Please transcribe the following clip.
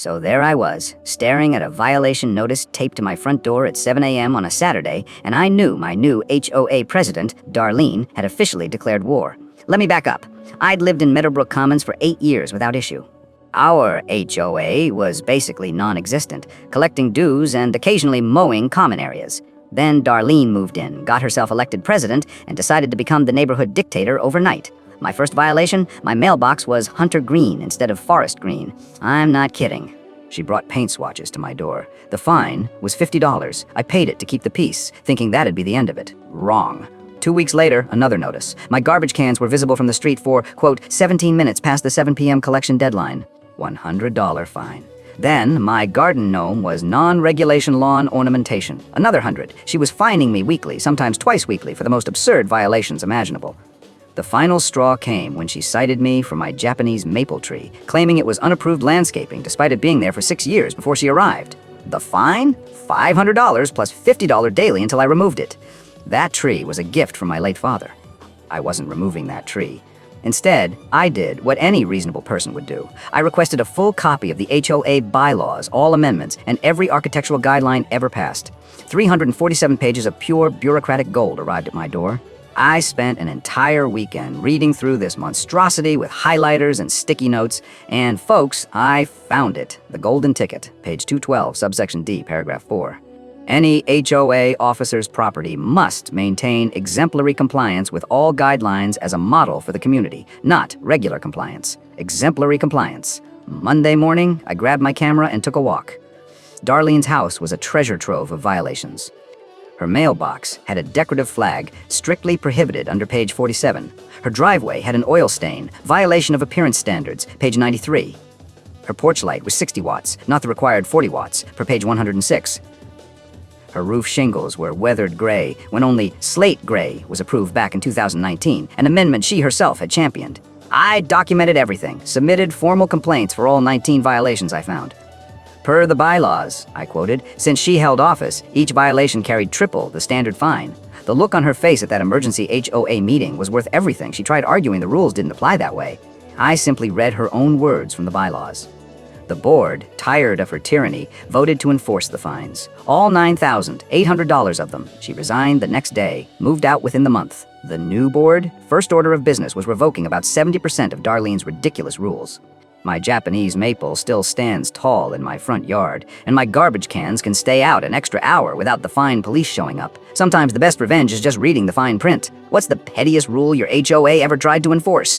So there I was, staring at a violation notice taped to my front door at 7 a.m. on a Saturday, and I knew my new HOA president, Darlene, had officially declared war. Let me back up. I'd lived in Meadowbrook Commons for 8 years without issue. Our HOA was basically non-existent, collecting dues and occasionally mowing common areas. Then Darlene moved in, got herself elected president, and decided to become the neighborhood dictator overnight. My first violation, my mailbox was Hunter Green instead of Forest Green. I'm not kidding. She brought paint swatches to my door. The fine was $50. I paid it to keep the peace, thinking that'd be the end of it. Wrong. 2 weeks later, another notice. My garbage cans were visible from the street for, quote, 17 minutes past the 7 p.m. collection deadline. $100 fine. Then, my garden gnome was non-regulation lawn ornamentation. Another 100. She was fining me weekly, sometimes twice weekly, for the most absurd violations imaginable. The final straw came when she cited me for my Japanese maple tree, claiming it was unapproved landscaping despite it being there for 6 years before she arrived. The fine? $500 plus $50 daily until I removed it. That tree was a gift from my late father. I wasn't removing that tree. Instead, I did what any reasonable person would do. I requested a full copy of the HOA bylaws, all amendments, and every architectural guideline ever passed. 347 pages of pure bureaucratic gold arrived at my door. I spent an entire weekend reading through this monstrosity with highlighters and sticky notes, and folks, I found it. The golden ticket, page 212, subsection D, paragraph 4. Any HOA officer's property must maintain exemplary compliance with all guidelines as a model for the community, not regular compliance. Exemplary compliance. Monday morning, I grabbed my camera and took a walk. Darlene's house was a treasure trove of violations. Her mailbox had a decorative flag, strictly prohibited under page 47. Her driveway had an oil stain, violation of appearance standards, page 93. Her porch light was 60 watts, not the required 40 watts, per page 106. Her roof shingles were weathered gray when only slate gray was approved back in 2019, an amendment she herself had championed. I documented everything, submitted formal complaints for all 19 violations I found. Per the bylaws, I quoted, since she held office, each violation carried triple the standard fine. The look on her face at that emergency HOA meeting was worth everything. She tried arguing the rules didn't apply that way. I simply read her own words from the bylaws. The board, tired of her tyranny, voted to enforce the fines. All $9,800 of them. She resigned the next day, moved out within the month. The new board, first order of business, was revoking about 70% of Darlene's ridiculous rules. My Japanese maple still stands tall in my front yard, and my garbage cans can stay out an extra hour without the fine police showing up. Sometimes the best revenge is just reading the fine print. What's the pettiest rule your HOA ever tried to enforce?